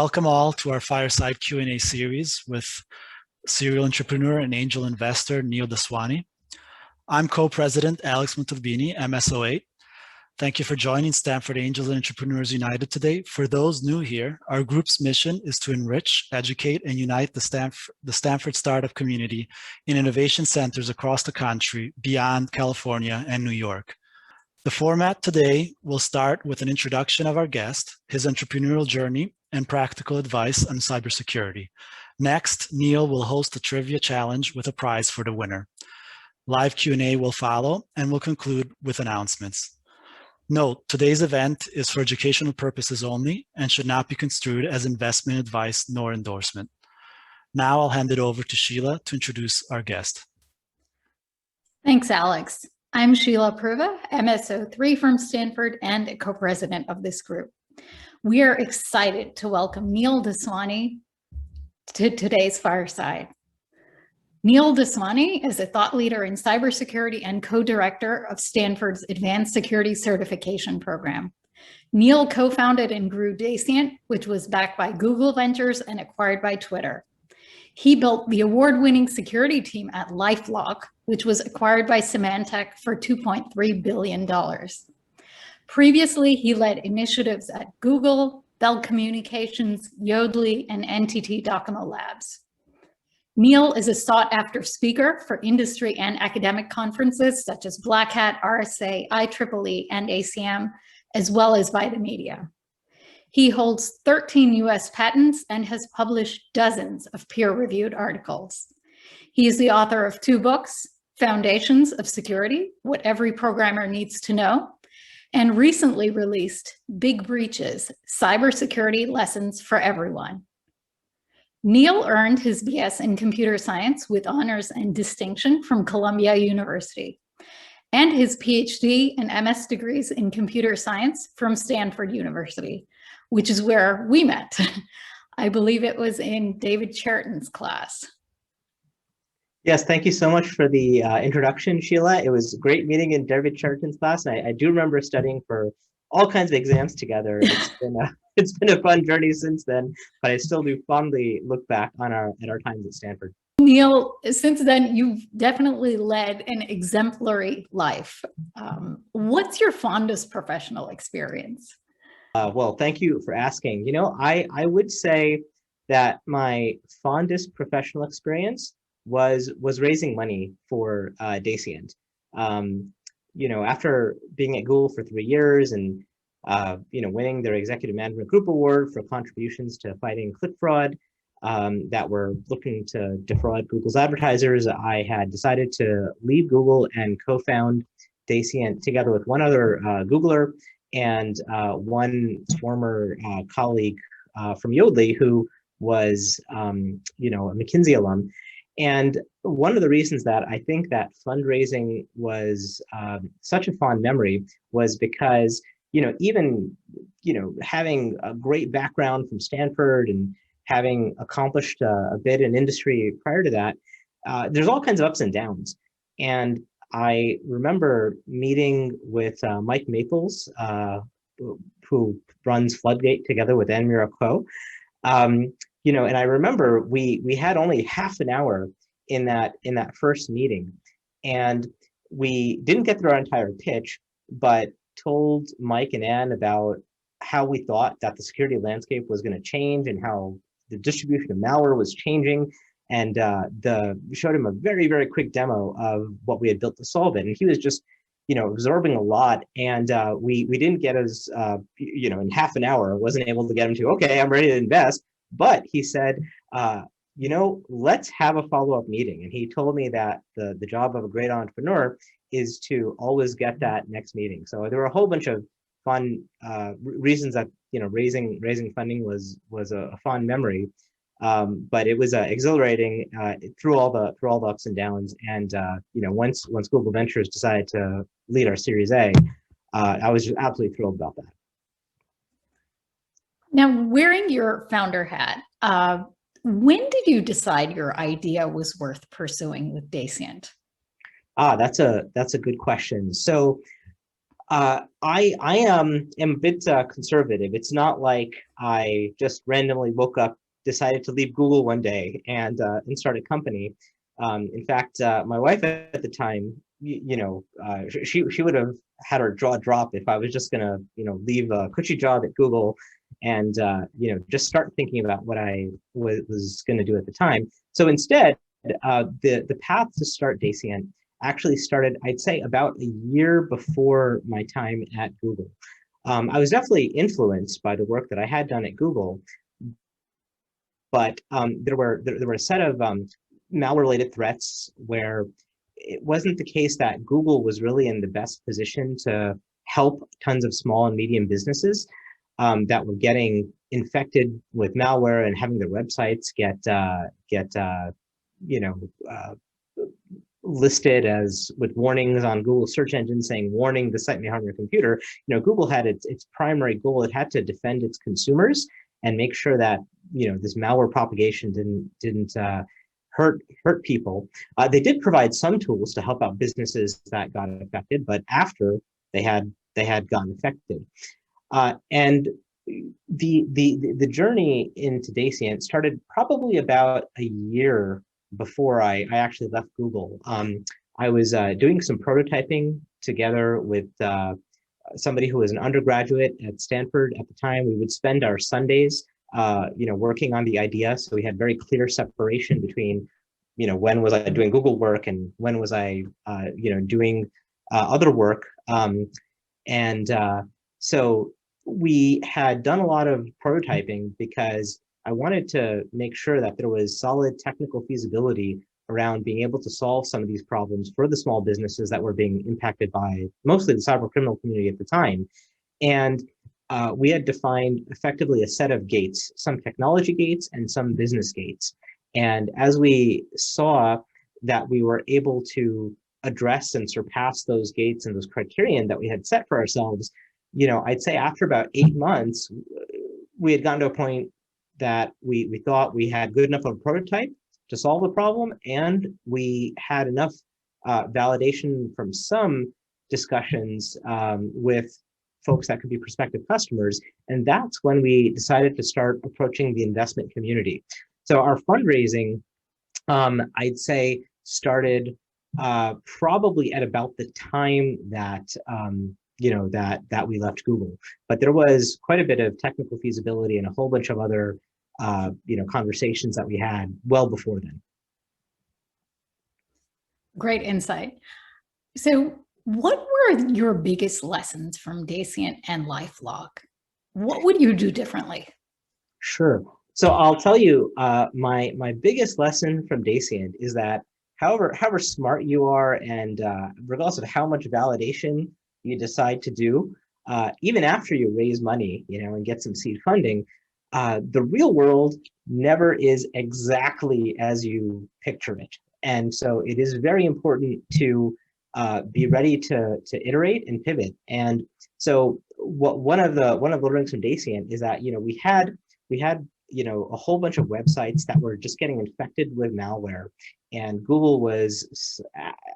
Welcome all to our Fireside Q&A series with serial entrepreneur and angel investor Neil Daswani. I'm co-president Alex Montalbini, MSO8. Thank you for joining Stanford Angels and Entrepreneurs United today. For those new here, our group's mission is to enrich, educate, and unite the Stanford startup community in innovation centers across the country beyond California and New York. The format today will start with an introduction of our guest, his entrepreneurial journey, and practical advice on cybersecurity. Next, Neil will host a trivia challenge with a prize for the winner. Live Q&A will follow, and we'll conclude with announcements. Note, today's event is for educational purposes only and should not be construed as investment advice nor endorsement. Now I'll hand it over to Sheila to introduce our guest. Thanks, Alex. I'm Sheila Pruva, MSO3 from Stanford and a co-president of this group. We are excited to welcome Neil Daswani to today's Fireside. Neil Daswani is a thought leader in cybersecurity and co-director of Stanford's Advanced Security Certification Program. Neil co-founded and grew Dacient, which was backed by Google Ventures and acquired by Twitter. He built the award-winning security team at LifeLock, which was acquired by Symantec for $2.3 billion. Previously, he led initiatives at Google, Bell Communications, Yodlee, and NTT Docomo Labs. Neil is a sought-after speaker for industry and academic conferences such as Black Hat, RSA, IEEE, and ACM, as well as by the media. He holds 13 US patents and has published dozens of peer-reviewed articles. He is the author of 2 books, Foundations of Security, What Every Programmer Needs to Know, and recently released Big Breaches, Cybersecurity Lessons for Everyone. Neil earned his BS in computer science with honors and distinction from Columbia University, and his PhD and MS degrees in computer science from Stanford University, which is where we met. I believe it was in David Cheriton's class. Yes, thank you so much for the introduction, Sheila. It was great meeting in David Cheriton's class. And I do remember studying for all kinds of exams together. It's been a fun journey since then, but I still do fondly look back on our times at Stanford. Neil, since then, you've definitely led an exemplary life. What's your fondest professional experience? Well, thank you for asking. You know, I would say that my fondest professional experience was raising money for Dacient. You know, after being at Google for 3 years and you know, winning their Executive Management Group Award for contributions to fighting click fraud that were looking to defraud Google's advertisers, I had decided to leave Google and co-found Dacient together with one other Googler and one former colleague from Yodlee who was, you know, a McKinsey alum. And one of the reasons that I think that fundraising was such a fond memory was because, you know, even, you know, having a great background from Stanford and having accomplished a bit in industry prior to that, there's all kinds of ups and downs. And I remember meeting with Mike Maples, who runs Floodgate together with Ann Muraco. You know, and I remember we had only half an hour in that first meeting, and we didn't get through our entire pitch, but told Mike and Ann about how we thought that the security landscape was going to change and how the distribution of malware was changing, and showed him a very, very quick demo of what we had built to solve it, and he was just, you know, absorbing a lot, and we didn't get as you know, in half an hour, wasn't able to get him to, okay, I'm ready to invest. But he said, you know, let's have a follow-up meeting. And he told me that the job of a great entrepreneur is to always get that next meeting. So there were a whole bunch of fun reasons that, you know, raising funding was a fond memory. But it was exhilarating through all the ups and downs. And you know, once Google Ventures decided to lead our Series A, I was just absolutely thrilled about that. Now, wearing your founder hat, when did you decide your idea was worth pursuing with Dacient? That's a good question. So am a bit conservative. It's not like I just randomly woke up, decided to leave Google one day and start a company. In fact, my wife at the time, she would have had her jaw drop if I was just gonna, leave a cushy job at Google and just start thinking about what I was going to do at the time. So instead, the path to start Dacient actually started, I'd say, about a year before my time at Google. I was definitely influenced by the work that I had done at Google, but there were a set of malware-related threats where it wasn't the case that Google was really in the best position to help tons of small and medium businesses that were getting infected with malware and having their websites get listed as with warnings on Google search engine saying, warning, the site may harm your computer. Google had its primary goal. It had to defend its consumers and make sure that, this malware propagation didn't hurt people. They did provide some tools to help out businesses that got affected, but after they had gotten affected. And the journey into Dacient started probably about a year before I actually left Google. I was doing some prototyping together with somebody who was an undergraduate at Stanford at the time. We would spend our Sundays, working on the idea. So we had very clear separation between, when was I doing Google work and when was I, doing other work. So we had done a lot of prototyping because I wanted to make sure that there was solid technical feasibility around being able to solve some of these problems for the small businesses that were being impacted by mostly the cyber criminal community at the time. And we had defined effectively a set of gates, some technology gates and some business gates. And as we saw that we were able to address and surpass those gates and those criterion that we had set for ourselves, I'd say after about 8 months, we had gotten to a point that we thought we had good enough of a prototype to solve the problem, and we had enough validation from some discussions with folks that could be prospective customers. And that's when we decided to start approaching the investment community. So our fundraising, I'd say, started probably at about the time that that we left Google. But there was quite a bit of technical feasibility and a whole bunch of other conversations that we had well before then. Great insight. So what were your biggest lessons from Dacient and LifeLock? What would you do differently? Sure. So I'll tell you, my biggest lesson from Dacient is that however smart you are and regardless of how much validation you decide to do, even after you raise money, and get some seed funding, the real world never is exactly as you picture it. And so it is very important to be ready to iterate and pivot. And so one of the learnings from Dacient is that, we had a whole bunch of websites that were just getting infected with malware. And Google was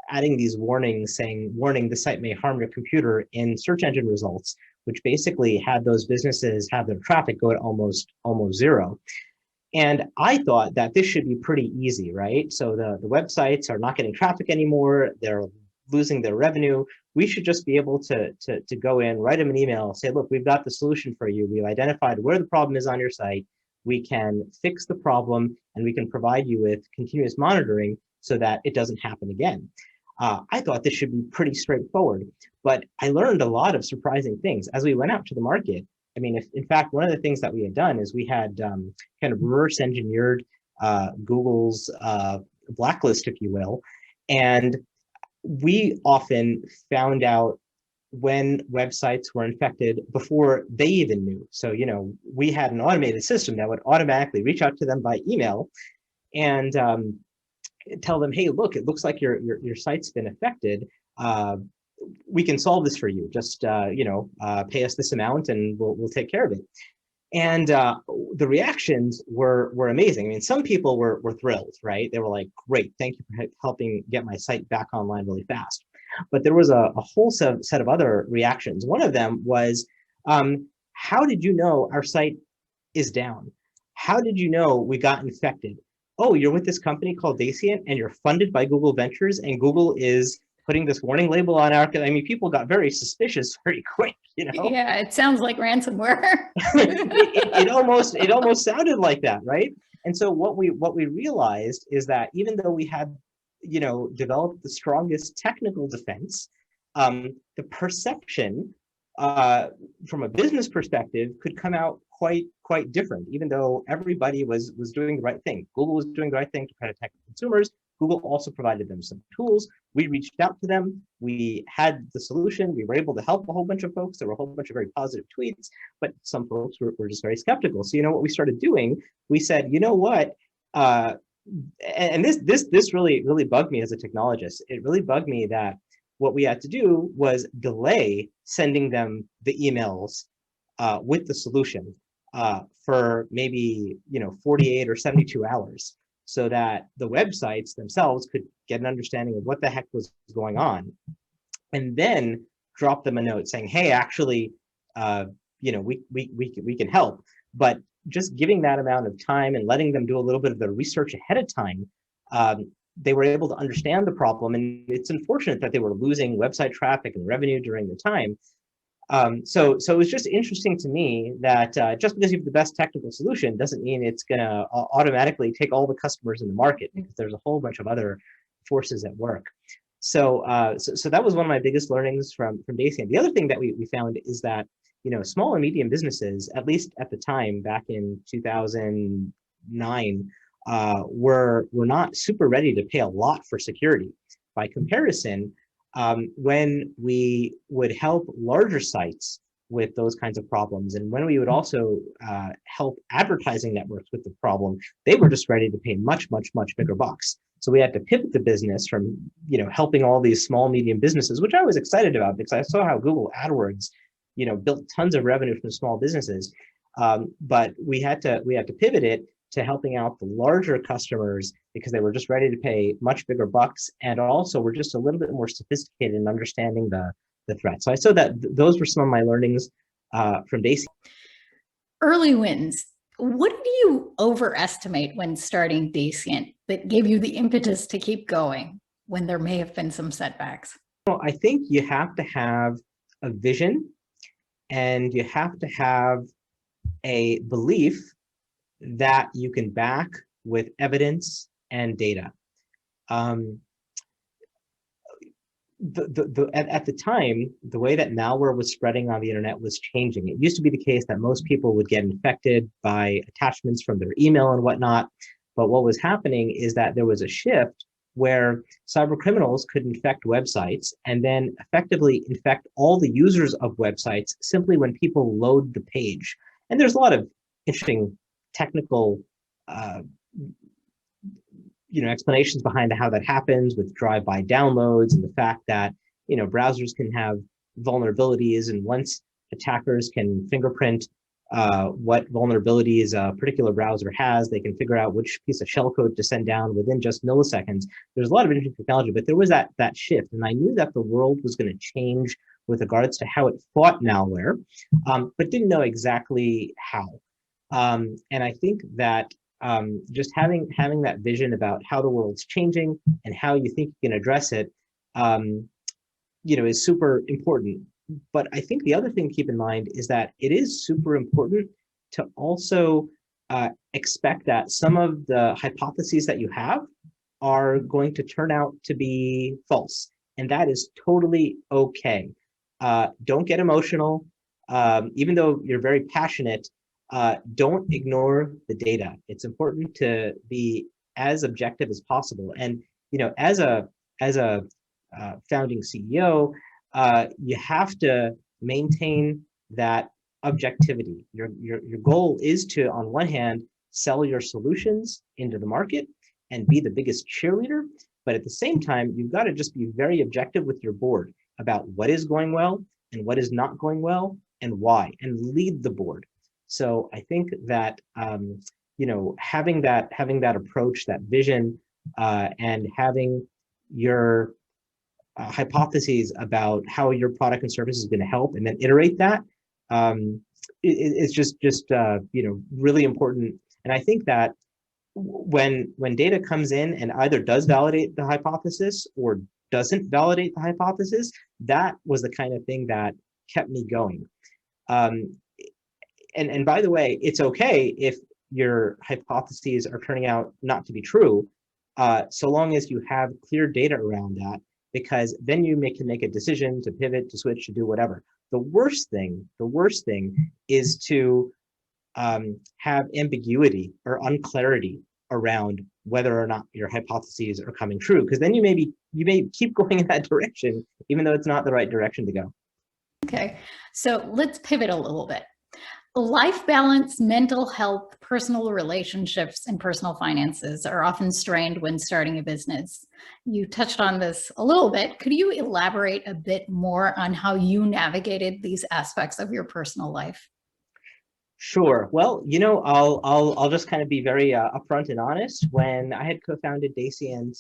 adding these warnings saying, warning, the site may harm your computer in search engine results, which basically had those businesses have their traffic go to almost zero. And I thought that this should be pretty easy, right? So the websites are not getting traffic anymore. They're losing their revenue. We should just be able to go in, write them an email, say, look, we've got the solution for you. We've identified where the problem is on your site. We can fix the problem and we can provide you with continuous monitoring so that it doesn't happen again. I thought this should be pretty straightforward, but I learned a lot of surprising things as we went out to the market. I mean, in fact, one of the things that we had done is we had kind of reverse engineered Google's blacklist, if you will, and we often found out when websites were infected before they even knew. So, we had an automated system that would automatically reach out to them by email and tell them, hey, look, it looks like your site's been affected. We can solve this for you. Just, pay us this amount and we'll take care of it. And the reactions were amazing. I mean, some people were thrilled, right? They were like, great, thank you for helping get my site back online really fast. but there was a whole set of other reactions. One of them was, how did you know our site is down? How did you know we got infected? Oh, you're with this company called Dacient and you're funded by Google Ventures, and Google is putting this warning label on our, I mean, people got very suspicious very quick, you know? Yeah, it sounds like ransomware. it almost sounded like that, right? And so what we realized is that even though we had, you know, developed the strongest technical defense, the perception from a business perspective could come out quite different, even though everybody was doing the right thing. Google was doing the right thing to protect consumers. Google also provided them some tools. We reached out to them. We had the solution. We were able to help a whole bunch of folks. There were a whole bunch of very positive tweets, but some folks were just very skeptical. So, you know, what we started doing, we said, you know what, and this really bugged me as a technologist. It really bugged me that what we had to do was delay sending them the emails with the solution for maybe, you know, 48 or 72 hours, so that the websites themselves could get an understanding of what the heck was going on, and then drop them a note saying, hey, actually, you know, we can help. But just giving that amount of time and letting them do a little bit of the research ahead of time, they were able to understand the problem. And it's unfortunate that they were losing website traffic and revenue during the time. So it was just interesting to me that just because you have the best technical solution doesn't mean it's going to automatically take all the customers in the market, because there's a whole bunch of other forces at work. So that was one of my biggest learnings from Dacient. The other thing that we found is that, you know, small and medium businesses, at least at the time back in 2009, were not super ready to pay a lot for security. By comparison, when we would help larger sites with those kinds of problems, and when we would also help advertising networks with the problem, they were just ready to pay much bigger bucks. So we had to pivot the business from, you know, helping all these small, medium businesses, which I was excited about because I saw how Google AdWords, you know, built tons of revenue from small businesses. But we had to pivot it to helping out the larger customers because they were just ready to pay much bigger bucks, and also were just a little bit more sophisticated in understanding the threat. So I saw that those were some of my learnings from Dacient. Early wins. What did you overestimate when starting Dacient that gave you the impetus to keep going when there may have been some setbacks? Well, I think you have to have a vision, and you have to have a belief that you can back with evidence and data. At the time, the way that malware was spreading on the internet was changing. It used to be the case that most people would get infected by attachments from their email and whatnot. But what was happening is that there was a shift where cyber criminals could infect websites and then effectively infect all the users of websites simply when people load the page. And there's a lot of interesting technical explanations behind how that happens with drive-by downloads, and the fact that, you know, browsers can have vulnerabilities, and once attackers can fingerprint what vulnerabilities a particular browser has, they can figure out which piece of shellcode to send down within just milliseconds. There's a lot of interesting technology, but there was that shift, and I knew that the world was going to change with regards to how it fought malware, but didn't know exactly how. And I think that just having that vision about how the world's changing and how you think you can address it, is super important. But I think the other thing to keep in mind is that it is super important to also expect that some of the hypotheses that you have are going to turn out to be false, and that is totally okay. Don't get emotional. Even though you're very passionate, don't ignore the data. It's important to be as objective as possible. And, you know, as a founding CEO, you have to maintain that objectivity. Your goal is to, on one hand, sell your solutions into the market and be the biggest cheerleader, but at the same time, you've got to just be very objective with your board about what is going well and what is not going well and why, and lead the board. So I think that having that approach, that vision, and having your hypotheses about how your product and service is going to help, and then iterate that, it's just really important. And I think that when data comes in and either does validate the hypothesis or doesn't validate the hypothesis, that was the kind of thing that kept me going. And by the way, it's okay if your hypotheses are turning out not to be true, so long as you have clear data around that, because then you can make a decision to pivot, to switch, to do whatever. The worst thing is to have ambiguity or unclarity around whether or not your hypotheses are coming true, because then you may keep going in that direction, even though it's not the right direction to go. Okay, so let's pivot a little bit. Life balance, mental health, personal relationships, and personal finances are often strained when starting a business. You touched on this a little bit. Could you elaborate a bit more on how you navigated these aspects of your personal life? Sure. Well, I'll just kind of be very upfront and honest. When I had co-founded Dacient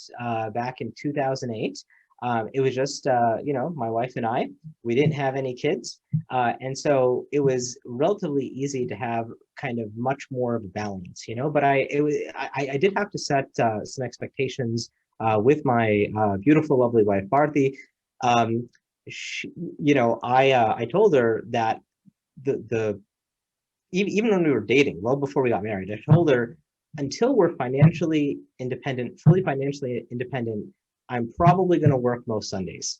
back in 2008, it was just my wife and I. We didn't have any kids, and so it was relatively easy to have kind of much more of a balance, But I did have to set some expectations with my beautiful, lovely wife, Bharti. I told her that even when we were dating, well before we got married, I told her, until we're fully financially independent, I'm probably going to work most Sundays.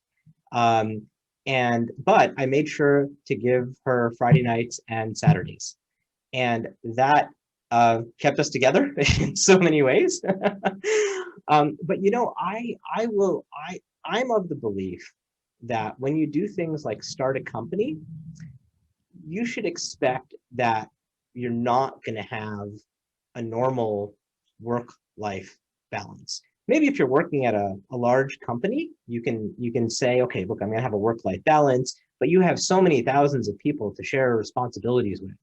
But I made sure to give her Friday nights and Saturdays. And that kept us together in so many ways. But I'm of the belief that when you do things like start a company, you should expect that you're not going to have a normal work-life balance. Maybe if you're working at a large company, you can say, okay, look, I'm going to have a work-life balance, but you have so many thousands of people to share responsibilities with.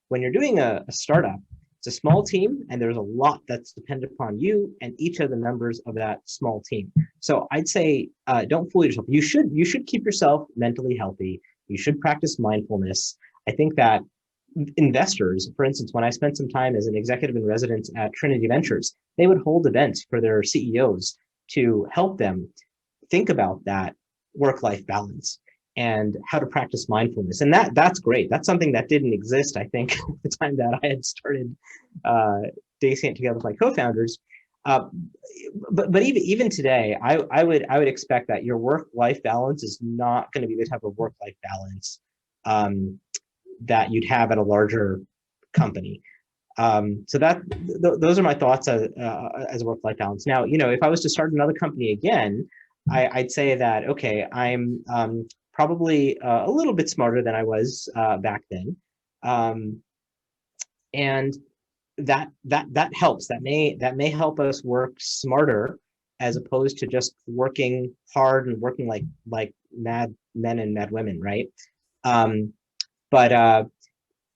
When you're doing a startup, it's a small team, and there's a lot that's dependent upon you and each of the members of that small team. So I'd say, don't fool yourself. You should keep yourself mentally healthy. You should practice mindfulness. I think that investors, for instance, when I spent some time as an executive in residence at Trinity Ventures, they would hold events for their CEOs to help them think about that work-life balance and how to practice mindfulness. And that's great. That's something that didn't exist, I think, at the time that I had started Dacient together with my co-founders. But even today, I would expect that your work-life balance is not going to be the type of work-life balance that you'd have at a larger company. So those are my thoughts as a work-life balance. Now, if I was to start another company again, I'd say that, okay, I'm probably a little bit smarter than I was back then. And that helps. That may help us work smarter as opposed to just working hard and working like mad men and mad women, right? But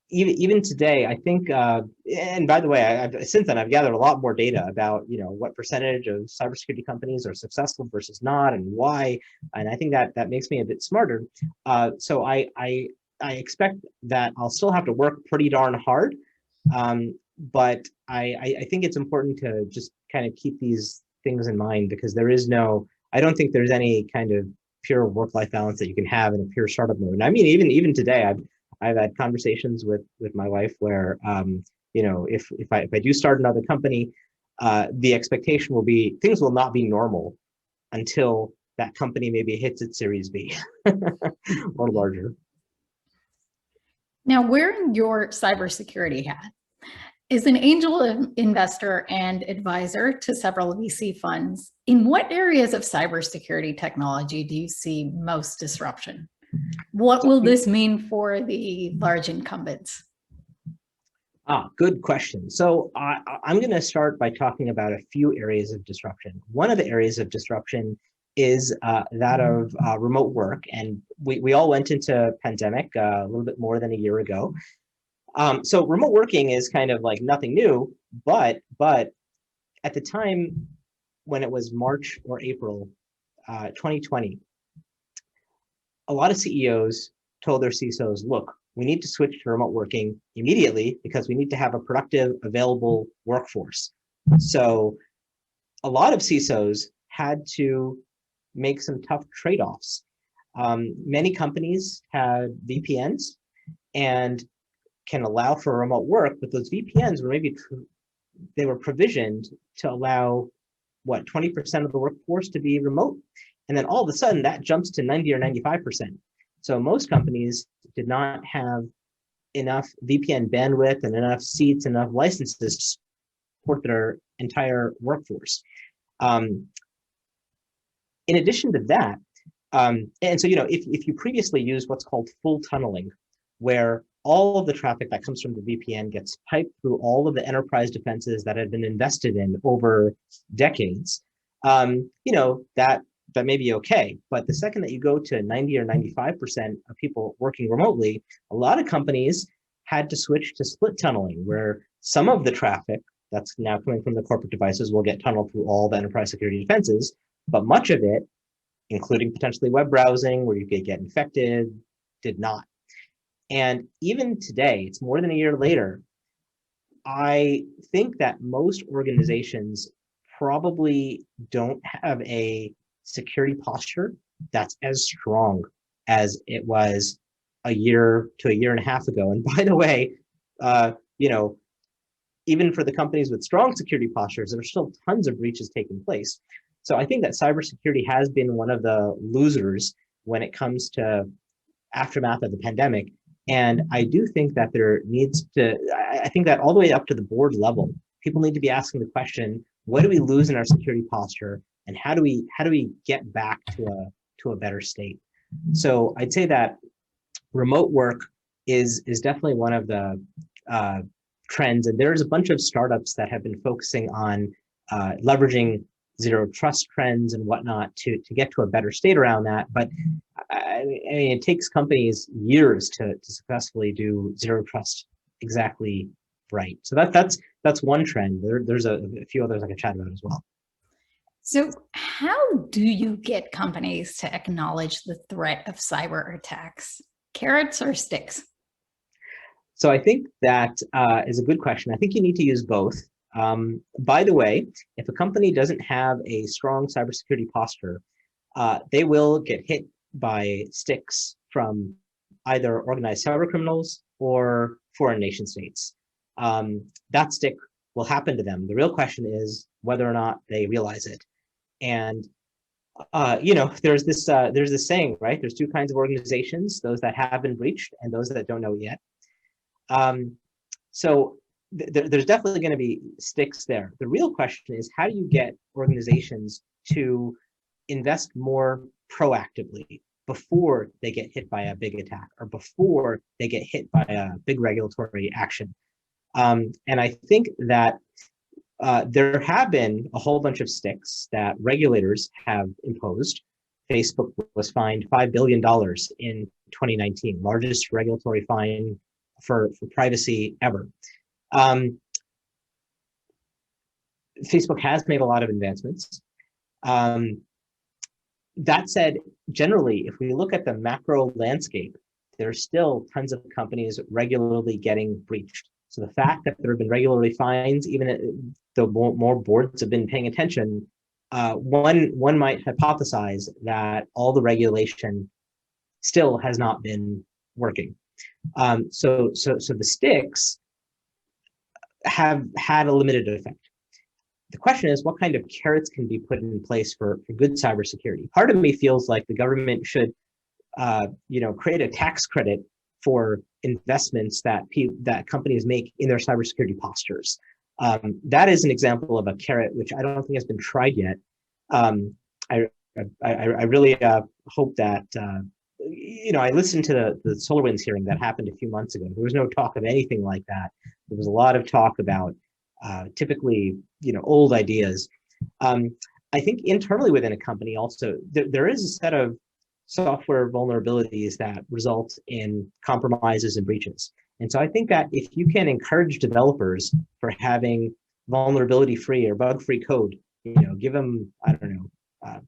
even today, I think, and by the way, since then I've gathered a lot more data about what percentage of cybersecurity companies are successful versus not, and why, and I think that makes me a bit smarter. So I expect that I'll still have to work pretty darn hard, but I think it's important to just kind of keep these things in mind, because I don't think there's any kind of pure work-life balance that you can have in a pure startup mode. And I mean, even today, I've had conversations with my wife where, if I do start another company, the expectation will be things will not be normal until that company maybe hits its Series B or larger. Now, wearing your cybersecurity hat, as an angel investor and advisor to several VC funds, in what areas of cybersecurity technology do you see most disruption? What will this mean for the large incumbents? Good question. So I'm going to start by talking about a few areas of disruption. One of the areas of disruption is that of remote work. And we all went into pandemic a little bit more than a year ago. So remote working is kind of like nothing new, but at the time when it was March or April 2020, a lot of CEOs told their CISOs, look, we need to switch to remote working immediately because we need to have a productive, available workforce. So a lot of CISOs had to make some tough trade-offs. Many companies have VPNs and can allow for remote work, but those VPNs were they were provisioned to allow, 20% of the workforce to be remote. And then all of a sudden that jumps to 90 or 95%. So most companies did not have enough VPN bandwidth and enough seats, enough licenses to support their entire workforce. In addition to that, and so, if you previously used what's called full tunneling, where all of the traffic that comes from the VPN gets piped through all of the enterprise defenses that have been invested in over decades, that may be okay. But the second that you go to 90 or 95% of people working remotely, a lot of companies had to switch to split tunneling, where some of the traffic that's now coming from the corporate devices will get tunneled through all the enterprise security defenses, but much of it, including potentially web browsing, where you could get infected, did not. And even today, it's more than a year later, I think that most organizations probably don't have a security posture that's as strong as it was a year to a year and a half ago. And by the way, even for the companies with strong security postures, there are still tons of breaches taking place. So I think that cybersecurity has been one of the losers when it comes to aftermath of the pandemic. And I do think that I think that all the way up to the board level, people need to be asking the question, what do we lose in our security posture? And how do we get back to a better state? So I'd say that remote work is definitely one of the trends. And there's a bunch of startups that have been focusing on leveraging zero trust trends and whatnot to get to a better state around that. But I mean, it takes companies years to successfully do zero trust exactly right. So that's one trend. There's a few others I can chat about as well. So how do you get companies to acknowledge the threat of cyber attacks? Carrots or sticks? So I think that is a good question. I think you need to use both. By the way, if a company doesn't have a strong cybersecurity posture, they will get hit by sticks from either organized cyber criminals or foreign nation states. That stick will happen to them. The real question is whether or not they realize it. And there's this saying, right? There's two kinds of organizations: those that have been breached and those that don't know yet. So there's definitely going to be sticks there. The real question is, how do you get organizations to invest more proactively before they get hit by a big attack or before they get hit by a big regulatory action? And I think that there have been a whole bunch of sticks that regulators have imposed. Facebook was fined $5 billion in 2019, largest regulatory fine for privacy ever. Facebook has made a lot of advancements. That said, generally, if we look at the macro landscape, there's still tons of companies regularly getting breached. So the fact that there have been regulatory fines, even though more boards have been paying attention, one might hypothesize that all the regulation still has not been working. So the sticks have had a limited effect. The question is, what kind of carrots can be put in place for good cybersecurity? Part of me feels like the government should, create a tax credit for investments that companies make in their cybersecurity postures. That is an example of a carrot which I don't think has been tried yet. I really hope that. I listened to the SolarWinds hearing that happened a few months ago. There was no talk of anything like that. There was a lot of talk about typically, old ideas. I think internally within a company also, there is a set of software vulnerabilities that result in compromises and breaches. And so I think that if you can encourage developers for having vulnerability-free or bug-free code, give them,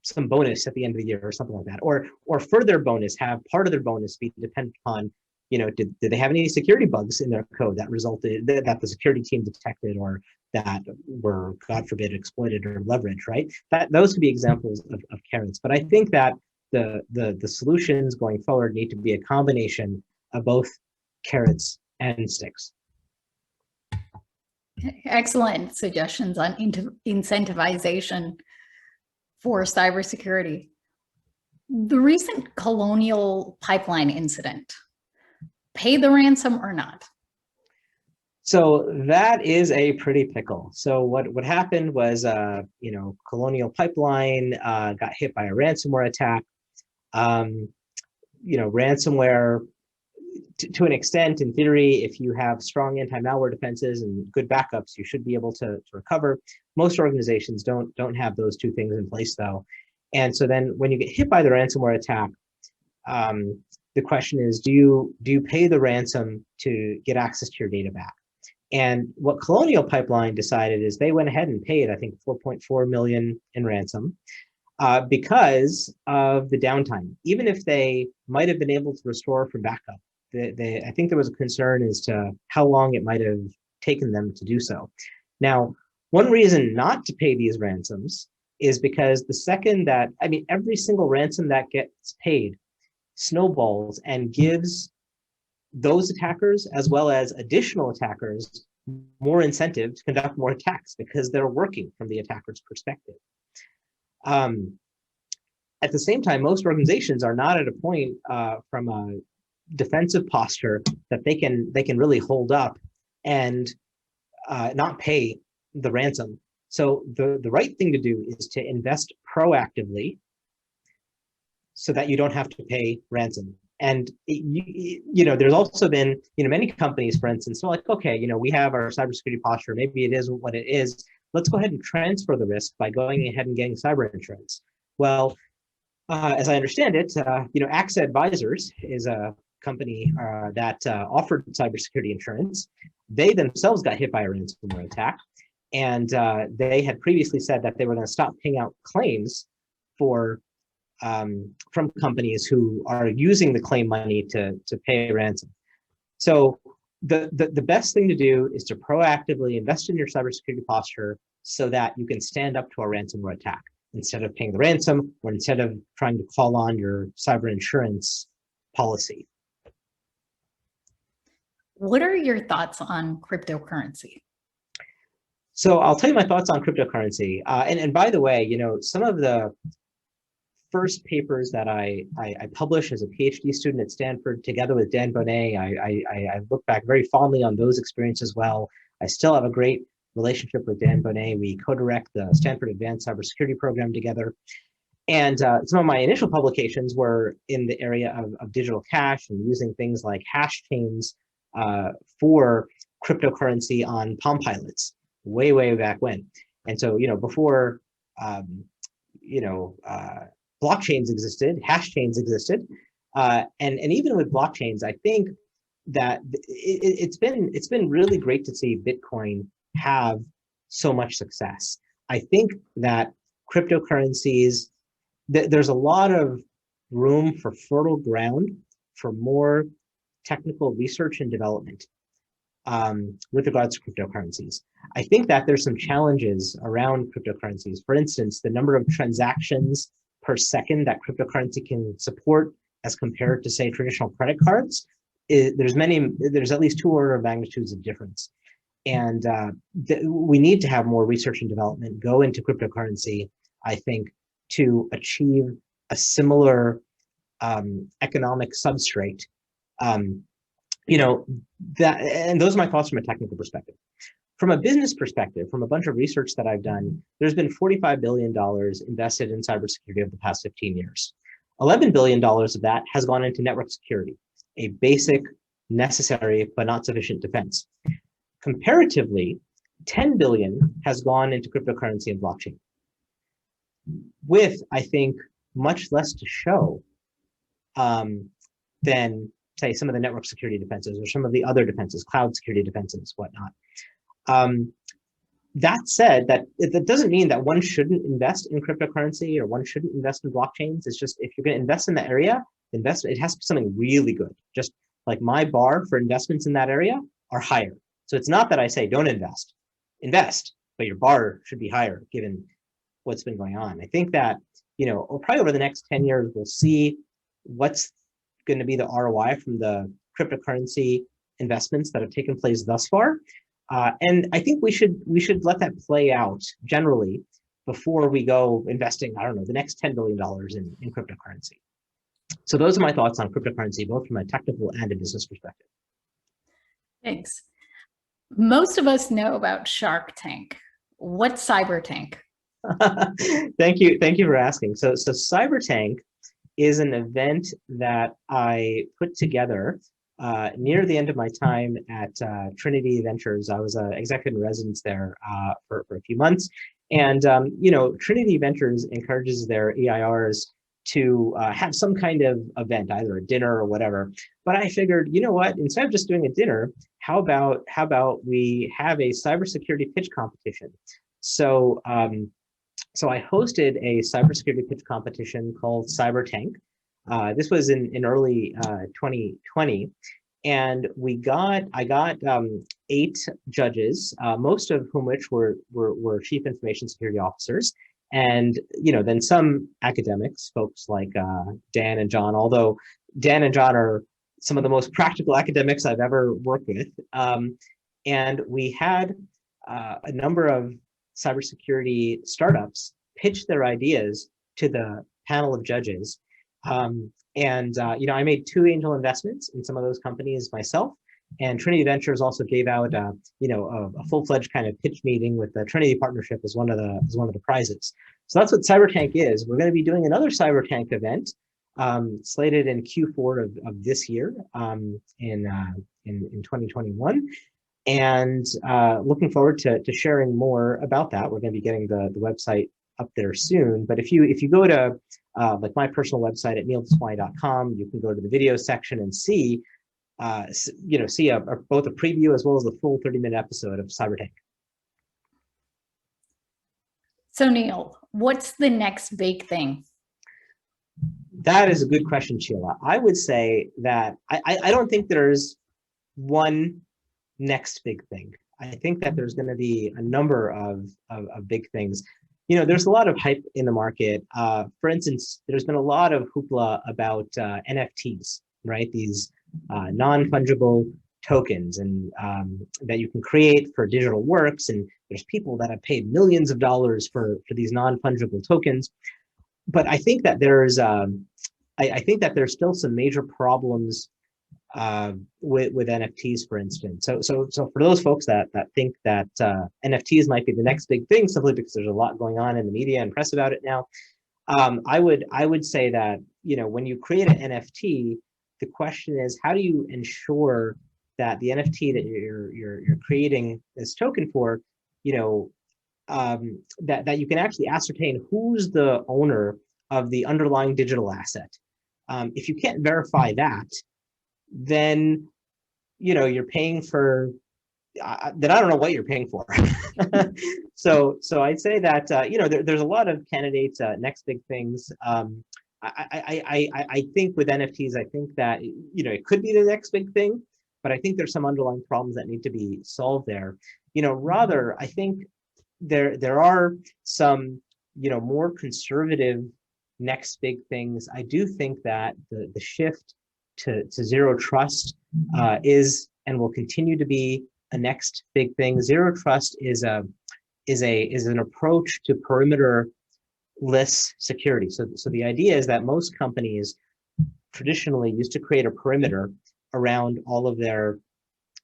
some bonus at the end of the year or something like that, or further bonus, have part of their bonus be dependent upon, did they have any security bugs in their code that resulted that the security team detected, or that were, God forbid, exploited or leveraged, right? Those could be examples of carrots. But I think that the solutions going forward need to be a combination of both carrots and sticks. Excellent suggestions on incentivization for cybersecurity. The recent Colonial Pipeline incident, pay the ransom or not? So that is a pretty pickle. So what happened was, Colonial Pipeline got hit by a ransomware attack. Ransomware, to an extent, in theory, if you have strong anti-malware defenses and good backups, you should be able to recover. Most organizations don't have those two things in place, though. And so then when you get hit by the ransomware attack, the question is, do you pay the ransom to get access to your data back? And what Colonial Pipeline decided is they went ahead and paid, I think, $4.4 million in ransom because of the downtime. Even if they might have been able to restore from backup, I think there was a concern as to how long it might have taken them to do so. Now, one reason not to pay these ransoms is because the second that, every single ransom that gets paid snowballs and gives those attackers, as well as additional attackers, more incentive to conduct more attacks because they're working from the attacker's perspective. At the same time, most organizations are not at a point from a defensive posture that they can really hold up and not pay the ransom. So the right thing to do is to invest proactively so that you don't have to pay ransom. And there's also been many companies, for instance, they're like, okay, we have our cybersecurity posture, maybe it is what it is. Let's go ahead and transfer the risk by going ahead and getting cyber insurance. Well, as I understand it, AXA Advisors is a company that offered cybersecurity insurance. They themselves got hit by a ransomware attack, and they had previously said that they were going to stop paying out claims from companies who are using the claim money to pay ransom. So the best thing to do is to proactively invest in your cybersecurity posture so that you can stand up to a ransomware attack instead of paying the ransom, or instead of trying to call on your cyber insurance policy. What are your thoughts on cryptocurrency? So I'll tell you my thoughts on cryptocurrency. And by the way, some of the first papers that I published as a PhD student at Stanford, together with Dan Boneh, I look back very fondly on those experiences as well. I still have a great relationship with Dan Boneh. We co-direct the Stanford Advanced Cybersecurity Program together. And some of my initial publications were in the area of digital cash and using things like hash chains for cryptocurrency on Palm Pilots, way back when. And so, before, blockchains existed, hash chains existed, and even with blockchains, I think that it's been really great to see Bitcoin have so much success. I think that cryptocurrencies, there's a lot of room for fertile ground for more technical research and development with regards to cryptocurrencies. I think that there's some challenges around cryptocurrencies. For instance, the number of transactions per second that cryptocurrency can support as compared to, say, traditional credit cards, there's at least 2 order of magnitudes of difference. And we need to have more research and development go into cryptocurrency, I think, to achieve a similar economic substrate. And those are my thoughts from a technical perspective. From a business perspective, from a bunch of research that I've done, there's been $45 billion invested in cybersecurity over the past 15 years. $11 billion of that has gone into network security, a basic, necessary, but not sufficient defense. Comparatively, $10 billion has gone into cryptocurrency and blockchain, with, I think, much less to show than, say, some of the network security defenses or some of the other defenses, cloud security defenses, whatnot. That said, that doesn't mean that one shouldn't invest in cryptocurrency or one shouldn't invest in blockchains. It's just if you're going to invest in that area, it has to be something really good. Just like my bar for investments in that area are higher. So it's not that I say don't invest, but your bar should be higher given what's been going on. I think that, probably over the next 10 years, we'll see what's going to be the ROI from the cryptocurrency investments that have taken place thus far. And I think we should let that play out generally before we go investing, I don't know, the next $10 billion in cryptocurrency. So those are my thoughts on cryptocurrency, both from a technical and a business perspective. Thanks. Most of us know about Shark Tank. What's Cyber Tank? Thank you for asking. So Cyber Tank is an event that I put together near the end of my time at Trinity Ventures. I was an executive in residence there for a few months. And, Trinity Ventures encourages their EIRs to have some kind of event, either a dinner or whatever. But I figured, you know what, instead of just doing a dinner, how about we have a cybersecurity pitch competition? So, so I hosted a cybersecurity pitch competition called Cyber Tank. This was in early 2020, and I got 8 judges, most of whom which were chief information security officers, and then some academics, folks like Dan and John. Although Dan and John are some of the most practical academics I've ever worked with, and we had a number of cybersecurity startups pitch their ideas to the panel of judges. I made 2 angel investments in some of those companies myself, and Trinity Ventures also gave out a full-fledged kind of pitch meeting with the Trinity Partnership as one of the prizes. So that's what Cyber Tank is. We're going to be doing another Cyber Tank event slated in Q4 of this year in 2021. And looking forward to sharing more about that. We're going to be getting the website up there soon. But if you go to like my personal website at neildeswani.com, you can go to the video section and see both a preview as well as the full 30-minute episode of Cyber Tank. So Neil, what's the next big thing? That is a good question, Sheila. I would say that I don't think there's one next big thing. I think that there's going to be a number of big things. There's a lot of hype in the market. For instance, there's been a lot of hoopla about NFTs, right? These non-fungible tokens and that you can create for digital works. And there's people that have paid millions of dollars for these non-fungible tokens. But I think that there's still some major problems with NFTs, for instance. So for those folks that think that NFTs might be the next big thing simply because there's a lot going on in the media and press about it now, I would say that when you create an NFT, the question is, how do you ensure that the NFT that you're creating this token for, that you can actually ascertain who's the owner of the underlying digital asset. If you can't verify that, then you're paying for then I don't know what you're paying for. So I'd say that there's a lot of candidates, next big things. I think with NFTs, I think that it could be the next big thing, but I think there's some underlying problems that need to be solved there. Rather, I think there are some more conservative next big things. I do think that the shift to zero trust is and will continue to be a next big thing. Zero trust is an approach to perimeter-less security. So the idea is that most companies traditionally used to create a perimeter around all of their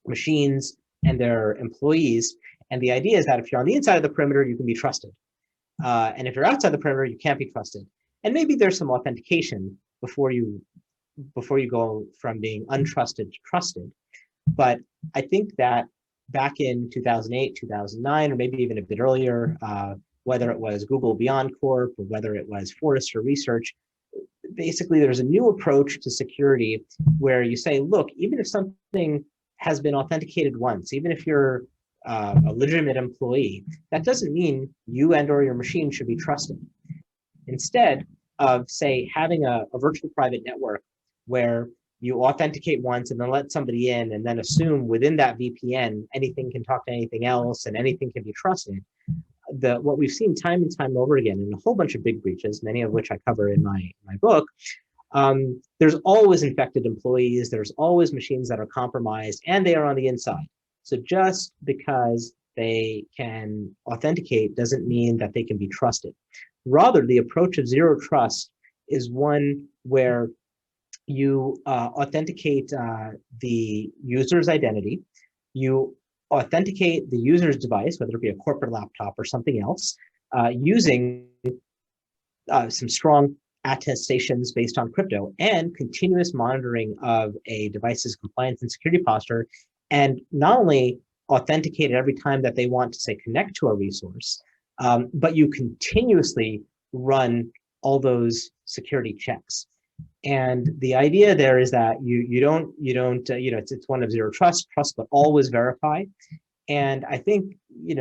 machines and their employees. And the idea is that if you're on the inside of the perimeter, you can be trusted. And if you're outside the perimeter, you can't be trusted. And maybe there's some authentication before you go from being untrusted to trusted. But I think that back in 2008, 2009, or maybe even a bit earlier, whether it was Google Beyond Corp or whether it was Forrester Research, basically there's a new approach to security where you say, look, even if something has been authenticated once, even if you're a legitimate employee, that doesn't mean you and or your machine should be trusted. Instead of, say, having a virtual private network where you authenticate once and then let somebody in and then assume within that VPN anything can talk to anything else and anything can be trusted, what we've seen time and time over again in a whole bunch of big breaches, many of which I cover in my book, there's always infected employees, there's always machines that are compromised, and they are on the inside. So just because they can authenticate doesn't mean that they can be trusted. Rather, the approach of zero trust is one where you authenticate the user's identity, you authenticate the user's device, whether it be a corporate laptop or something else, using some strong attestations based on crypto and continuous monitoring of a device's compliance and security posture, and not only authenticate it every time that they want to, say, connect to a resource, but you continuously run all those security checks. And the idea there is that you don't it's one of zero trust, but always verify. And I think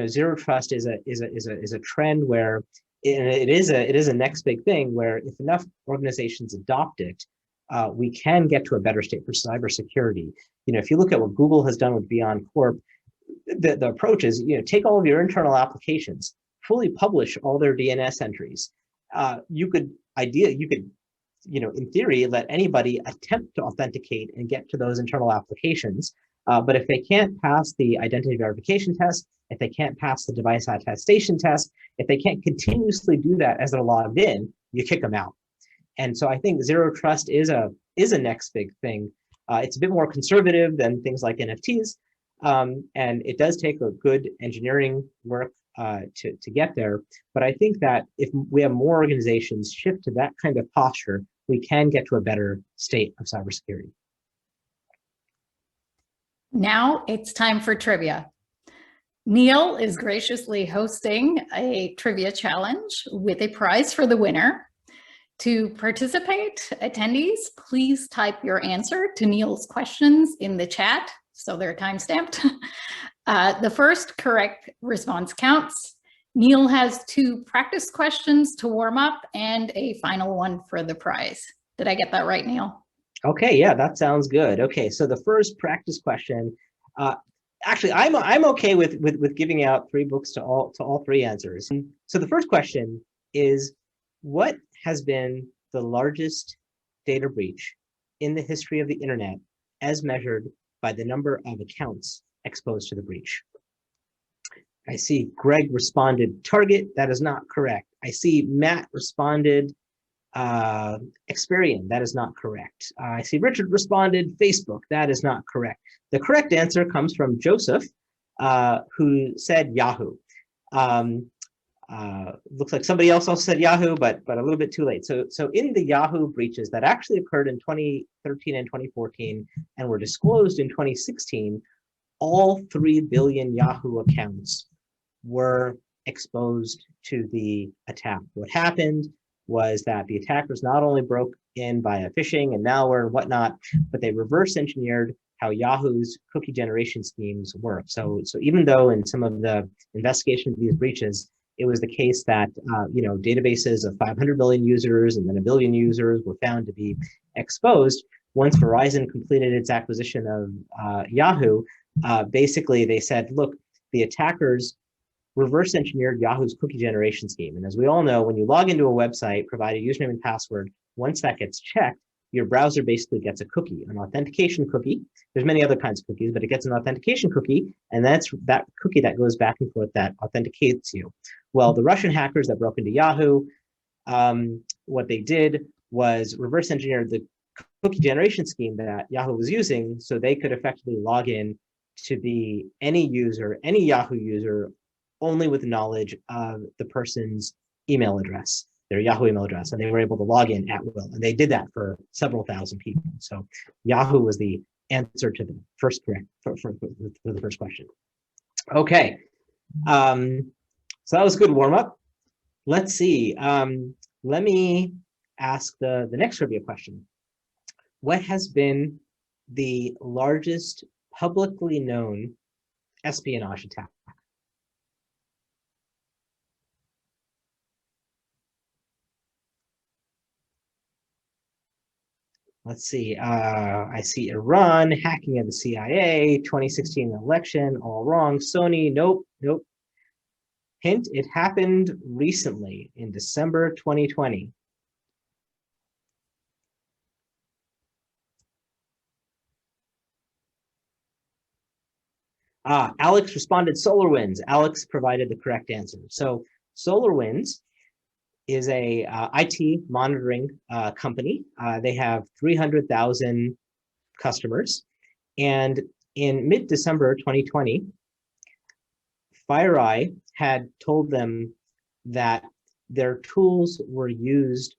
zero trust is a trend where it is a next big thing where if enough organizations adopt it, we can get to a better state for cybersecurity. If you look at what Google has done with Beyond Corp, the approach is take all of your internal applications, fully publish all their DNS entries. You could in theory, let anybody attempt to authenticate and get to those internal applications. But if they can't pass the identity verification test, if they can't pass the device attestation test, if they can't continuously do that as they're logged in, you kick them out. And so I think zero trust is a next big thing. It's a bit more conservative than things like NFTs. And it does take a good engineering work to get there. But I think that if we have more organizations shift to that kind of posture, we can get to a better state of cybersecurity. Now it's time for trivia. Neil is graciously hosting a trivia challenge with a prize for the winner. To participate, attendees, please type your answer to Neil's questions in the chat, so they're time-stamped. The first correct response counts. Neil has 2 practice questions to warm up and a final one for the prize. Did I get that right, Neil? Okay, yeah, that sounds good. Okay, so the first practice question, actually, I'm okay with giving out 3 books to all 3 answers. So the first question is, what has been the largest data breach in the history of the internet as measured by the number of accounts exposed to the breach? I see Greg responded Target. That is not correct. I see Matt responded Experian. That is not correct. I see Richard responded Facebook. That is not correct. The correct answer comes from Joseph, who said Yahoo. Looks like somebody else also said Yahoo, but a little bit too late. So in the Yahoo breaches that actually occurred in 2013 and 2014 and were disclosed in 2016, all 3 billion Yahoo accounts were exposed to the attack. What happened was that the attackers not only broke in via phishing and malware and whatnot, but they reverse engineered how Yahoo's cookie generation schemes work. So even though in some of the investigation of these breaches, it was the case that databases of 500 million users and then 1 billion users were found to be exposed, once Verizon completed its acquisition of Yahoo, basically they said, look, the attackers reverse engineered Yahoo's cookie generation scheme. And as we all know, when you log into a website, provide a username and password, once that gets checked, your browser basically gets a cookie, an authentication cookie. There's many other kinds of cookies, but it gets an authentication cookie, and that's that cookie that goes back and forth that authenticates you. Well, the Russian hackers that broke into Yahoo, what they did was reverse engineer the cookie generation scheme that Yahoo was using so they could effectively log in to be any user, any Yahoo user, only with knowledge of the person's email address, their Yahoo email address, and they were able to log in at will. And they did that for several thousand people. So Yahoo was the answer to the first correct for the first question. Okay, so that was a good warm up. Let's see. Let me ask the next trivia question. What has been the largest publicly known espionage attack? let's see. I see Iran, hacking of the CIA, 2016 election, all wrong. Sony, nope, nope. Hint, it happened recently in December 2020. Alex responded SolarWinds. Alex provided the correct answer. So SolarWinds is a IT monitoring company. They have 300,000 customers. And in mid-December 2020, FireEye had told them that their tools were used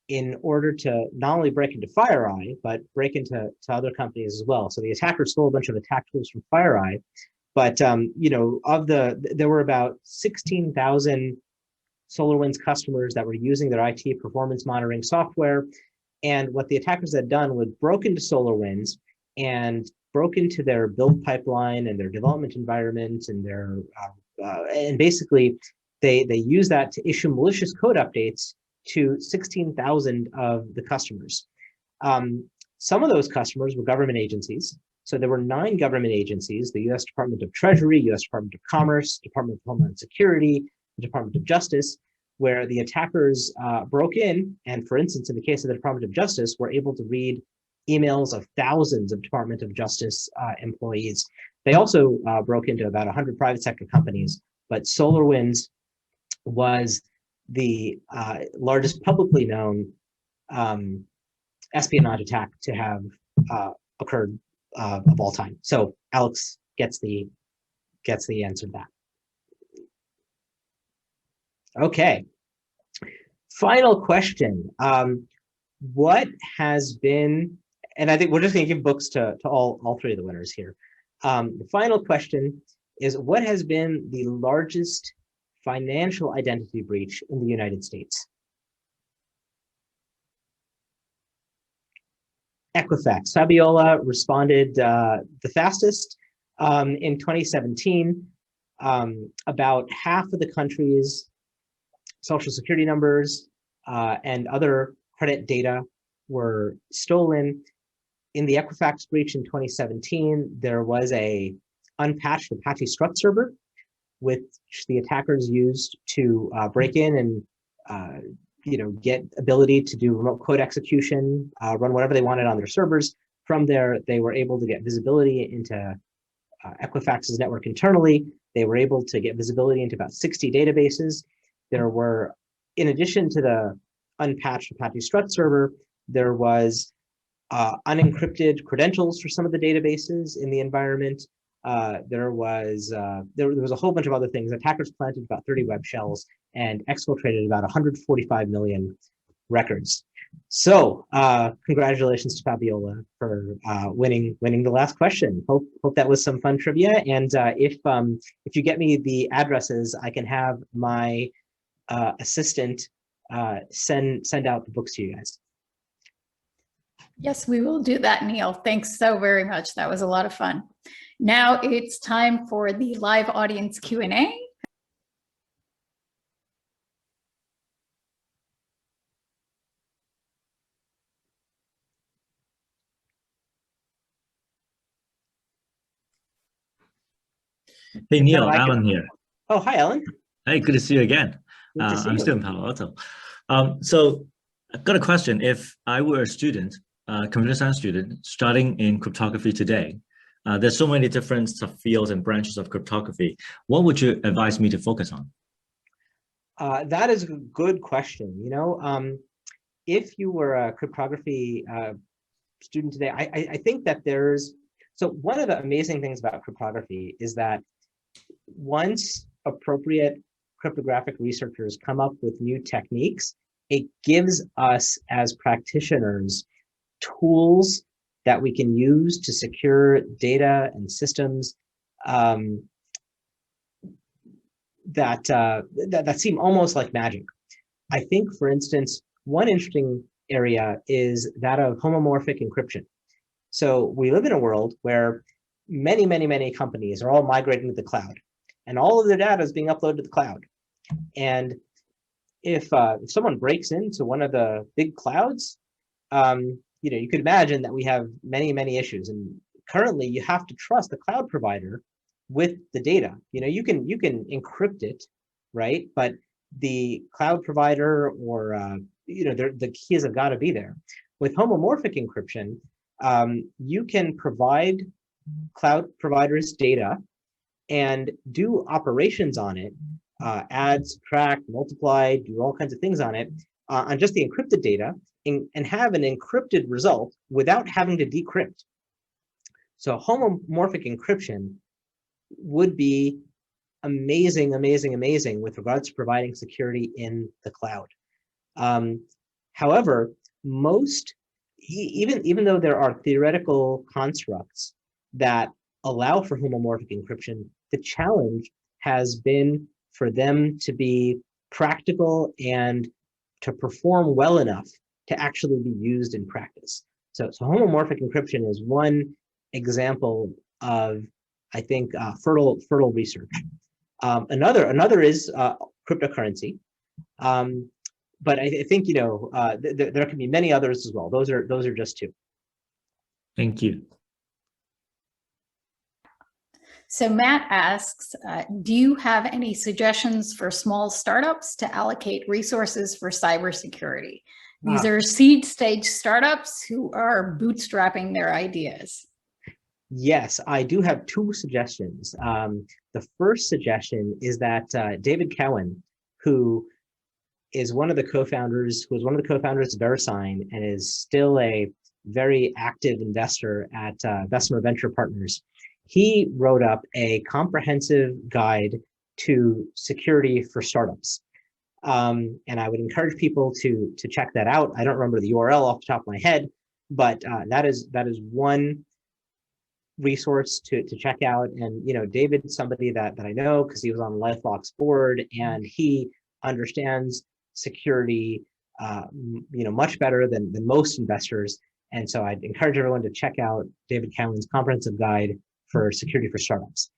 in order to not only break into FireEye, but break into other companies as well. So the attackers stole a bunch of attack tools from FireEye, but you know, there were about 16,000 SolarWinds customers that were using their IT performance monitoring software. And what the attackers had done was broke into SolarWinds and broke into their build pipeline and their development environment and their and basically they used that to issue malicious code updates to 16,000 of the customers. Some of those customers were government agencies. So there were 9 government agencies: the U.S. Department of Treasury, U.S. Department of Commerce, Department of Homeland Security, the Department of Justice, where the attackers broke in. And for instance, in the case of the Department of Justice, were able to read emails of thousands of Department of Justice employees. They also broke into about 100 private sector companies, but SolarWinds was the largest publicly known espionage attack to have occurred of all time. So Alex gets the answer to that. Okay. Final question. What has been, and I think we're just going to give books to all 3 of the winners here. The final question is, what has been the largest financial identity breach in the United States? Equifax. Fabiola responded the fastest. In 2017, about half of the country's social security numbers and other credit data were stolen. In the Equifax breach in 2017, there was a unpatched Apache Struct server, which the attackers used to break in and get ability to do remote code execution, run whatever they wanted on their servers. From there, they were able to get visibility into Equifax's network internally. They were able to get visibility into about 60 databases. There were, in addition to the unpatched Apache Struct server, there was unencrypted credentials for some of the databases in the environment. There was a whole bunch of other things. Attackers planted about 30 web shells and exfiltrated about 145 million records. So congratulations to Fabiola for winning the last question. Hope that was some fun trivia. And if you get me the addresses, I can have my assistant send out the books to you guys. Yes, we will do that, Neil. Thanks so very much. That was a lot of fun. Now it's time for the live audience Q&A. Hey, Neil, Alan here. Oh, hi, Alan. Hey, good to see you again. Good to see I'm you. still in Palo Alto. So I've got a question. If I were a student, computer science student, starting in cryptography today, there's so many different subfields and branches of cryptography. What would you advise me to focus on? That is a good question. If you were a cryptography student today, I think that so one of the amazing things about cryptography is that once appropriate cryptographic researchers come up with new techniques, it gives us as practitioners tools that we can use to secure data and systems that seem almost like magic. I think, for instance, one interesting area is that of homomorphic encryption. So we live in a world where many, many, many companies are all migrating to the cloud, and all of their data is being uploaded to the cloud. And if someone breaks into one of the big clouds, you could imagine that we have many, many issues. And currently you have to trust the cloud provider with the data. You can encrypt it, right? But the cloud provider or, the keys have got to be there. With homomorphic encryption, you can provide cloud providers data and do operations on it, add, subtract, multiply, do all kinds of things on it, on just the encrypted data, and have an encrypted result without having to decrypt. So homomorphic encryption would be amazing, amazing, amazing with regards to providing security in the cloud. However, even though there are theoretical constructs that allow for homomorphic encryption, the challenge has been for them to be practical and to perform well enough to actually be used in practice. So homomorphic encryption is one example of, I think, fertile research. Another is cryptocurrency. But I think, there can be many others as well. Those are just two. Thank you. So Matt asks, do you have any suggestions for small startups to allocate resources for cybersecurity? These are seed stage startups who are bootstrapping their ideas. Yes, I do have two suggestions. The first suggestion is that David Cowan, who was one of the co-founders of VeriSign and is still a very active investor at Bessemer Venture Partners, he wrote up a comprehensive guide to security for startups. And I would encourage people to check that out. I don't remember the URL off the top of my head, but that is one resource to check out. And David's somebody that I know because he was on LifeLock's board and he understands security much better than most investors. And so I'd encourage everyone to check out David Cowan's comprehensive guide for security for startups.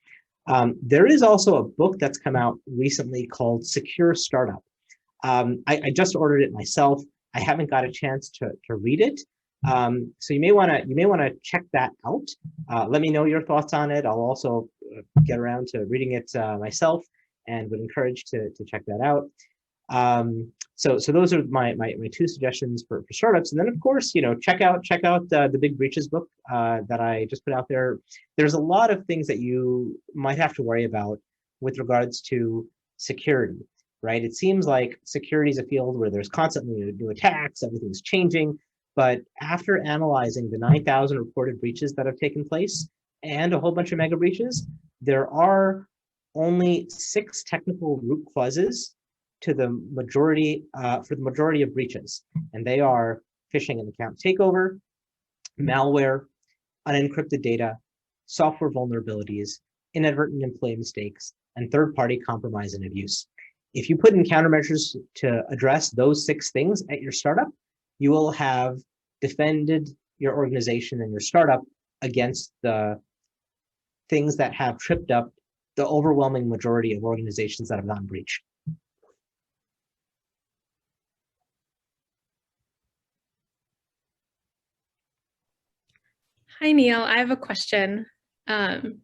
There is also a book that's come out recently called Secure Startup. I just ordered it myself. I haven't got a chance to read it. So you may want to check that out. Let me know your thoughts on it. I'll also get around to reading it myself and would encourage to check that out. So those are my two suggestions for startups. And then of course, check out the Big Breaches book that I just put out there. There's a lot of things that you might have to worry about with regards to security, right? It seems like security is a field where there's constantly new attacks, everything's changing. But after analyzing the 9,000 reported breaches that have taken place and a whole bunch of mega breaches, there are only 6 technical root causes to the majority for the majority of breaches, and they are phishing and account takeover, malware, unencrypted data, software vulnerabilities, inadvertent employee mistakes, and third-party compromise and abuse. If you put in countermeasures to address those 6 things at your startup, you will have defended your organization and your startup against the things that have tripped up the overwhelming majority of organizations that have gone breach. Hi, Neil. I have a question.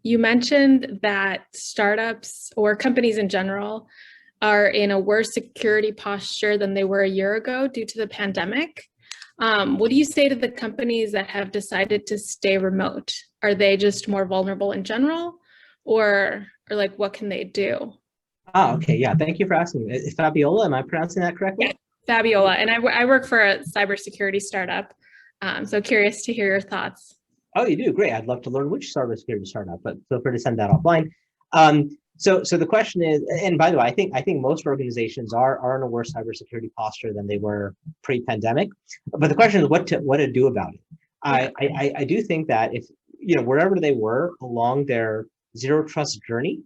You mentioned that startups or companies in general are in a worse security posture than they were a year ago due to the pandemic. What do you say to the companies that have decided to stay remote? Are they just more vulnerable in general, or like what can they do? Okay, yeah, thank you for asking. Fabiola, am I pronouncing that correctly? Yeah, Fabiola, and I work for a cybersecurity startup, so curious to hear your thoughts. Oh, you do? Great. I'd love to learn which cybersecurity startup, but feel free to send that offline. So the question is, and by the way, I think most organizations are in a worse cybersecurity posture than they were pre-pandemic. But the question is what to do about it. I do think that if wherever they were along their zero trust journey,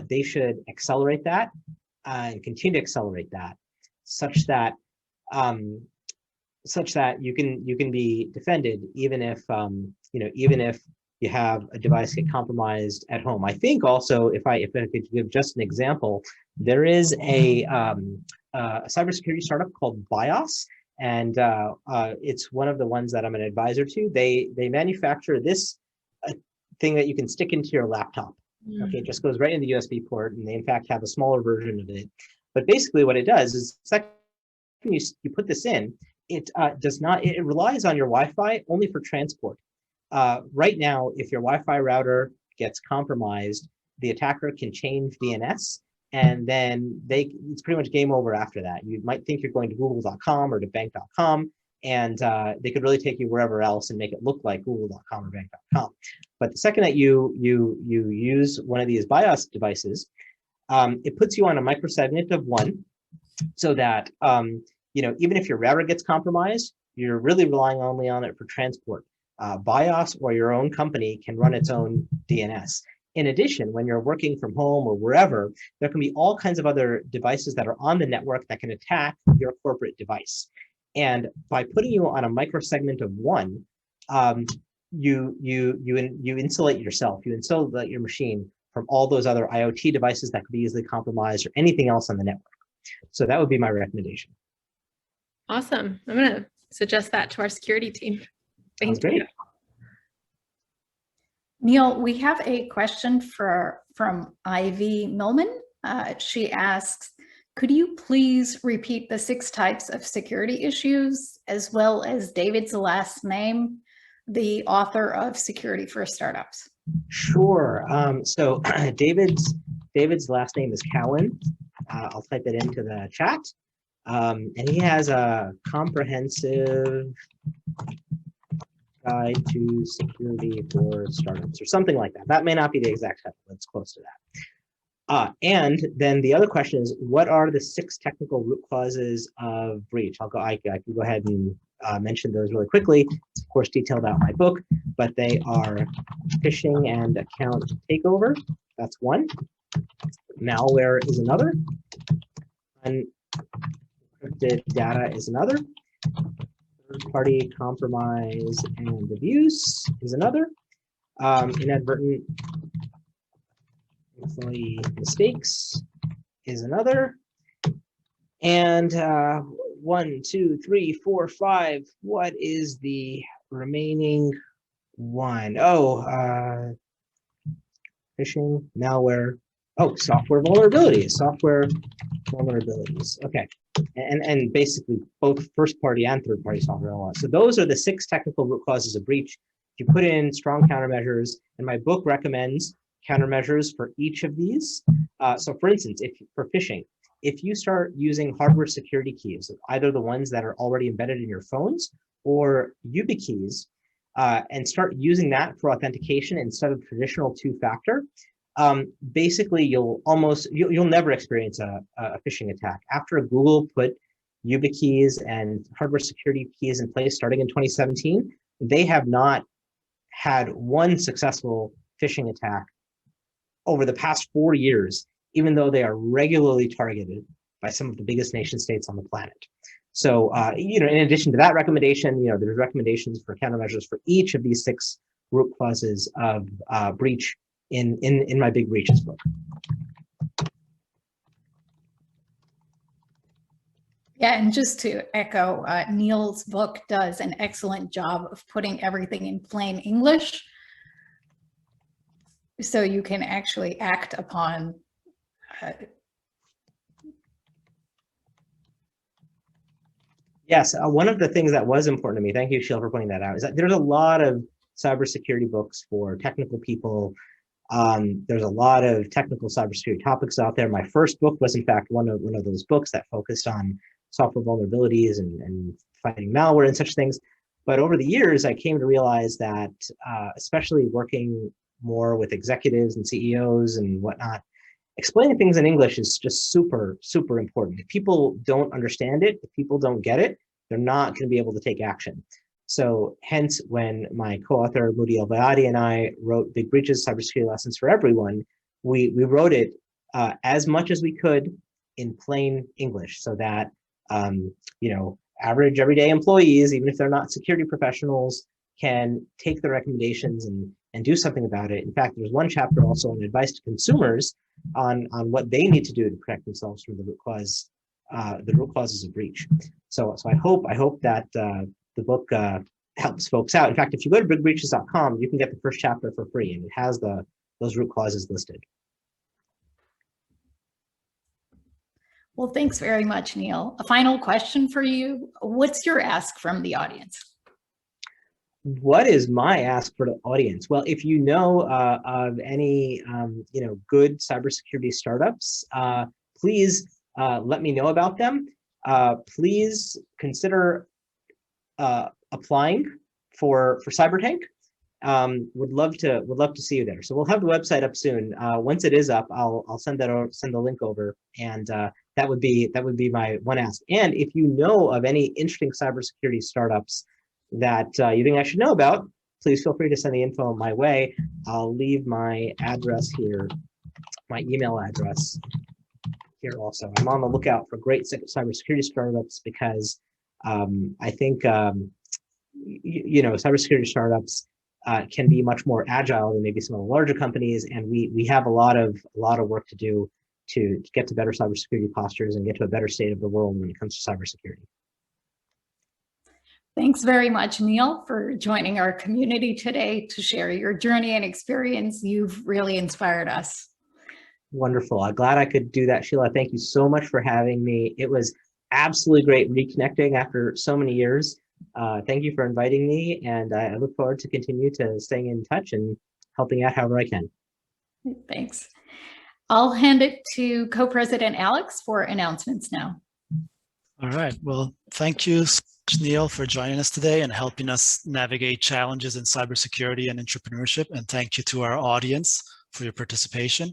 they should accelerate that and continue to accelerate that, such that you can be defended even if even if you have a device get compromised at home. I think also, if I could give just an example, there is a cybersecurity startup called BIOS, and it's one of the ones that I'm an advisor to. They manufacture this thing that you can stick into your laptop. Okay, it just goes right in the USB port, and they in fact have a smaller version of it. But basically, what it does is, second you put this in, it does not. It relies on your Wi-Fi only for transport. Right now, if your Wi-Fi router gets compromised, the attacker can change DNS, and then it's pretty much game over after that. You might think you're going to google.com or to bank.com, and they could really take you wherever else and make it look like google.com or bank.com. But the second that you use one of these BIOS devices, it puts you on a microsegment of 1, so that even if your router gets compromised, you're really relying only on it for transport. BIOS or your own company can run its own DNS. In addition, when you're working from home or wherever, there can be all kinds of other devices that are on the network that can attack your corporate device. And by putting you on a microsegment of 1, you insulate yourself. You insulate your machine from all those other IoT devices that could be easily compromised or anything else on the network. So that would be my recommendation. Awesome. I'm going to suggest that to our security team. Sounds Thank you. great. Neil, we have a question from Ivy Millman. She asks, could you please repeat the 6 types of security issues, as well as David's last name, the author of Security for Startups? Sure. So David's last name is Cowan. I'll type it into the chat. And he has a comprehensive guide to security for startups or something like that. That may not be the exact title, but it's close to that. And then the other question is, what are the 6 technical root causes of breach? I can go ahead and mention those really quickly. It's of course detailed out in my book, but they are phishing and account takeover. That's one. Malware is another. Encrypted data is another. Third-party compromise and abuse is another. Inadvertent employee mistakes is another. And 1, 2, 3, 4, 5. What is the remaining one? Oh, phishing, malware. Oh, software vulnerabilities. Software vulnerabilities. Okay. And basically both first-party and third-party software. So those are the 6 technical root causes of breach. You put in strong countermeasures, and my book recommends countermeasures for each of these. So for instance, for phishing, if you start using hardware security keys, either the ones that are already embedded in your phones or YubiKeys, and start using that for authentication instead of traditional 2-factor, basically you'll never experience a phishing attack. After Google put YubiKeys and hardware security keys in place starting in 2017, they have not had one successful phishing attack over the past 4 years, even though they are regularly targeted by some of the biggest nation states on the planet. So, in addition to that recommendation, there's recommendations for countermeasures for each of these 6 root causes of breach in my Big Breaches book. Yeah, and just to echo, Neil's book does an excellent job of putting everything in plain English, so you can actually act upon Yes, one of the things that was important to me, thank you, Sheila, for pointing that out, is that there's a lot of cybersecurity books for technical people. There's a lot of technical cybersecurity topics out there. My first book was, in fact, one of those books that focused on software vulnerabilities and fighting malware and such things. But over the years, I came to realize that, especially working more with executives and CEOs and whatnot, explaining things in English is just super, super important. If people don't understand it, if people don't get it, they're not going to be able to take action. So hence, when my co-author, Moody El-Bayadi, and I wrote Big Breaches, Cybersecurity Lessons for Everyone, we wrote it as much as we could in plain English so that, average everyday employees, even if they're not security professionals, can take the recommendations and do something about it. In fact, there's one chapter also on advice to consumers on what they need to do to protect themselves from the root causes of breach. So I hope that the book helps folks out. In fact, if you go to bigbreaches.com, you can get the first chapter for free, and it has those root causes listed. Well, thanks very much, Neil. A final question for you. What's your ask from the audience? What is my ask for the audience? Well, if you know of any good cybersecurity startups, please let me know about them. Please consider applying for CyberTank. Would love to see you there. So we'll have the website up soon. Once it is up, I'll send the link over, and that would be my one ask. And if you know of any interesting cybersecurity startups that you think I should know about, please feel free to send the info my way. I'll leave my address here, my email address here also. I'm on the lookout for great cybersecurity startups because I think cybersecurity startups can be much more agile than maybe some of the larger companies, and we have a lot of work to do to get to better cybersecurity postures and get to a better state of the world when it comes to cybersecurity. Thanks very much, Neil, for joining our community today to share your journey and experience. You've really inspired us. Wonderful. I'm glad I could do that, Sheila. Thank you so much for having me. It was absolutely great reconnecting after so many years. Thank you for inviting me, and I look forward to continue to staying in touch and helping out however I can. Thanks. I'll hand it to co-president Alex for announcements now. All right. Well, thank you, Neil, for joining us today and helping us navigate challenges in cybersecurity and entrepreneurship. And thank you to our audience for your participation.